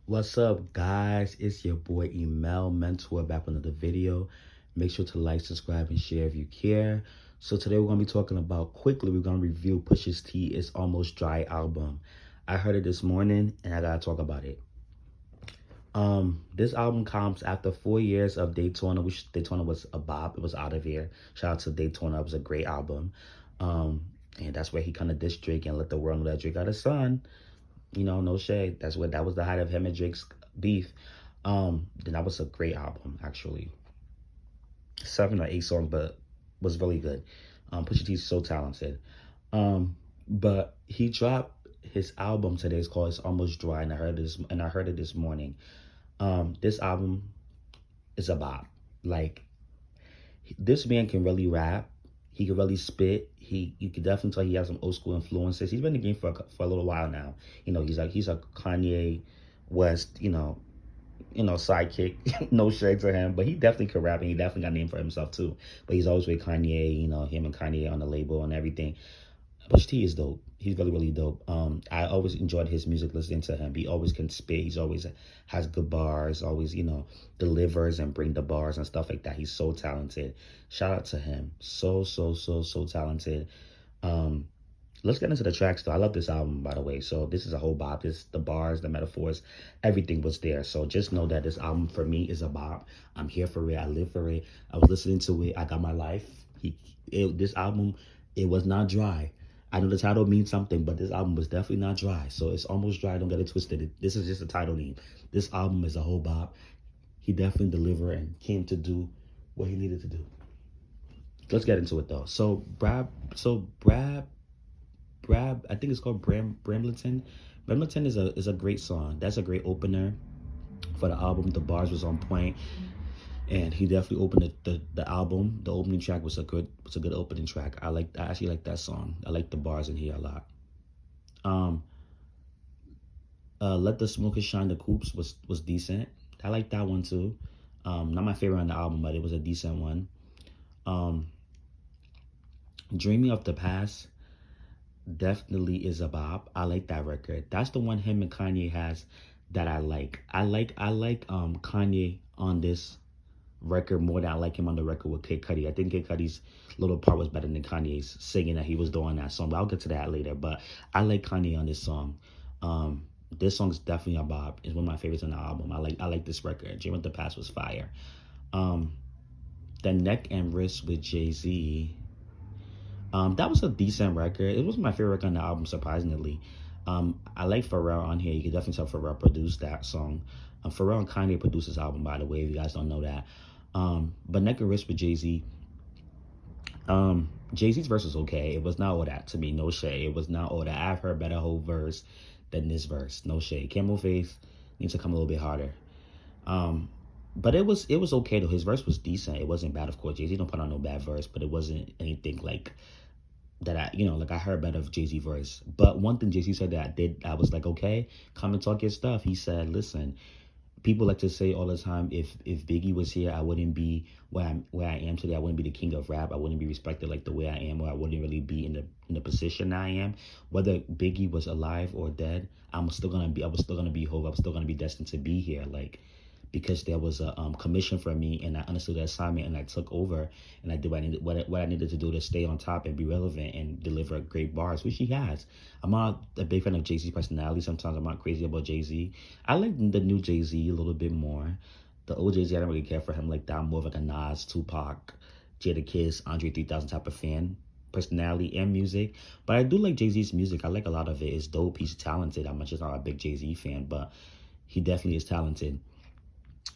What's up, guys? It's your boy Emel Mentor back with another video. Make sure to like, subscribe, and share if you care. So today we're gonna be talking about quickly. We're gonna review Pusha's T It's Almost Dry album. I heard it this morning, and I gotta talk about it. This album comes after 4 years of Daytona, which Daytona was a bop. It was out of here. Shout out to Daytona. It was a great album. And that's where he kind of dissed Drake and let the world know that Drake got a son. No shade. That was the height of him and Drake's beef. Then that was a great album, actually. 7 or 8 songs, but was really good. Pusha T's so talented. But he dropped his album today. It's called It's Almost Dry, and I heard it this morning. This album is a bop. Like, this man can really rap. He can really spit. You can definitely tell he has some old school influences. He's been in the game for a little while now. He's a Kanye West, sidekick. No shade to him, but he definitely could rap, and he definitely got a name for himself too. But he's always with Kanye. Him and Kanye on the label and everything. Pusha T is dope. He's really, really dope. I always enjoyed his music, listening to him. He always can spit. He's always has good bars. Always, delivers and bring the bars and stuff like that. He's so talented. Shout out to him. So, so, so, so talented. Um, let's get into the tracks though. I love this album, by the way. So this is a whole bop. The bars, the metaphors, everything was there. So just know that this album for me is a bop. I'm here for it. I live for it. I was listening to it. I got my life. This album, it was not dry. I know the title means something, but this album was definitely not dry. So it's almost dry. Don't get it twisted. This is just a title name. This album is a whole bop. He definitely delivered and came to do what he needed to do. Let's get into it though. Brad, I think it's called Bramblington. Bramblington is a great song. That's a great opener for the album. The bars was on point, and he definitely opened the album. The opening track was a good opening track. I actually like that song. I like the bars in here a lot. Let the Smokers Shine the Coops was decent. I like that one too. Not my favorite on the album, but it was a decent one. Dreaming of the Past definitely is a bop. I like that record. That's the one him and Kanye has that I like. I like Kanye on this record more than I like him on the record with Kid Cudi. I think Kid Cudi's little part was better than Kanye's singing that he was doing that song. But I'll get to that later. But I like Kanye on this song. This song is definitely a bop. It's one of my favorites on the album. I like this record. Dream of the Past was fire. The Neck and Wrist with Jay-Z. That was a decent record. It was my favorite record on the album, surprisingly. I like Pharrell on here. You can definitely tell Pharrell produced that song. Pharrell and Kanye produced this album, by the way, if you guys don't know that. But Neck and Wrist with Jay-Z. Jay-Z's verse was okay. It was not all that to me. No shade. It was not all that. I've heard better whole verse than this verse. No shade. Camel Faith needs to come a little bit harder. But it was okay though. His verse was decent. It wasn't bad, of course. Jay-Z don't put on no bad verse, but it wasn't anything like that. I heard better of Jay-Z verse. But one thing Jay-Z said that I was like, okay, come and talk your stuff. He said, listen, people like to say all the time, if Biggie was here, I wouldn't be where I am today. I wouldn't be the king of rap. I wouldn't be respected like the way I am, or I wouldn't really be in the position I am. Whether Biggie was alive or dead, I was still gonna be Hov. I was still gonna be destined to be here. Like, because there was a commission for me, and I understood the assignment, and I took over, and I did what I needed to do to stay on top and be relevant and deliver great bars, which he has. I'm not a big fan of Jay-Z's personality. Sometimes I'm not crazy about Jay-Z. I like the new Jay-Z a little bit more. The old Jay-Z, I don't really care for him like that. I'm more of like a Nas, Tupac, Jadakiss, Andre 3000 type of fan, personality and music. But I do like Jay-Z's music. I like a lot of it. It's dope. He's talented. I'm just not a big Jay-Z fan, but he definitely is talented.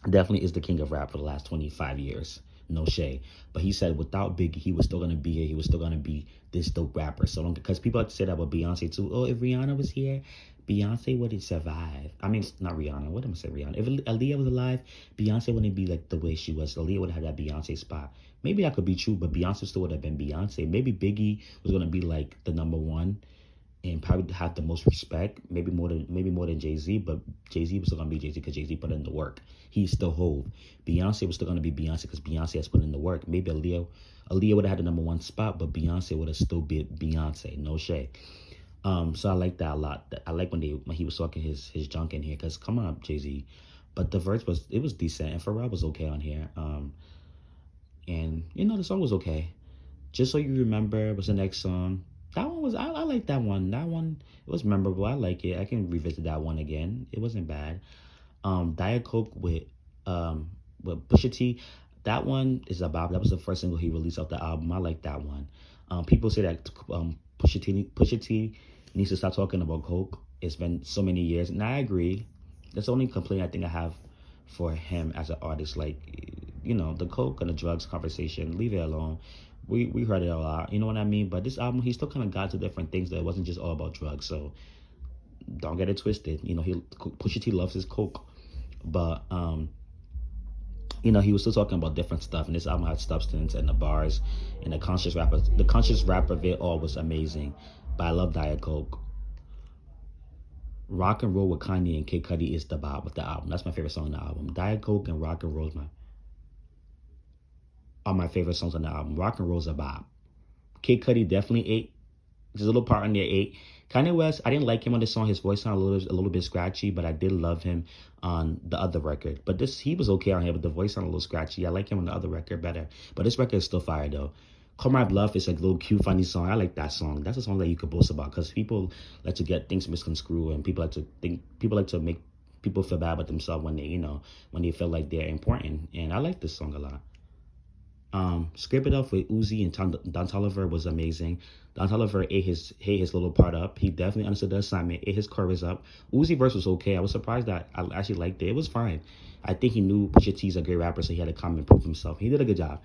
Definitely is the king of rap for the last 25 years. No shade. But he said without Biggie, he was still going to be here. He was still going to be this dope rapper. So because people like to say that about Beyonce too. Oh, if Rihanna was here, Beyonce wouldn't survive. I mean, not Rihanna. What am I saying, Rihanna? If Aaliyah was alive, Beyonce wouldn't be like the way she was. Aaliyah would have had that Beyonce spot. Maybe that could be true, but Beyonce still would have been Beyonce. Maybe Biggie was going to be like the number one and probably have the most respect, maybe more than Jay-Z, but Jay-Z was still gonna be Jay-Z because Jay-Z put in the work. He's still Hov. Beyonce was still gonna be Beyonce because Beyonce has put in the work. Maybe Aaliyah would have had the number one spot, but Beyonce would have still been Beyonce. No shade. So I like that a lot. I like when he was talking his junk in here, because come on, Jay-Z. But the verse was decent, and Pharrell was okay on here. And the song was okay. Just So You Remember was the next song. That one was I like that one. That one, it was memorable. I like it. I can revisit that one again. It wasn't bad. Diet Coke with Pusha T. That one is about, that was the first single he released off the album. I like that one. People say that Pusha T needs to stop talking about Coke. It's been so many years, and I agree. That's the only complaint I think I have for him as an artist. Like, the Coke and the drugs conversation, leave it alone. We heard it a lot, you know what I mean? But this album, he still kind of got to different things, that it wasn't just all about drugs. So don't get it twisted. Pusha T loves his Coke, but he was still talking about different stuff, and this album had substance, and the bars, and the conscious rap of it all was amazing. But I love Diet Coke. Rock and Roll with Kanye and Kid Cudi is the bop with the album. That's my favorite song on the album. Diet Coke and Rock and Roll are my favorite songs on the album. Rock and Roll's a bop. Kid Cudi definitely ate. There's a little part on there, 8. Kanye West, I didn't like him on this song. His voice sounded a little bit scratchy, but I did love him on the other record. But he was okay on here, but the voice sounded a little scratchy. I like him on the other record better. But this record is still fire, though. Call My Bluff is a little cute, funny song. I like that song. That's a song that you could boast about, because people like to get things misconstrued, and people like to make people feel bad about themselves when they feel like they're important. And I like this song a lot. Scrape It Off with Uzi and Don Toliver was amazing. Don Toliver ate his little part up. He definitely understood the assignment, ate his chorus up. Uzi verse was okay. I was surprised that I actually liked it. It was fine. I think he knew Pusha T's a great rapper, so he had to come and prove himself. He did a good job.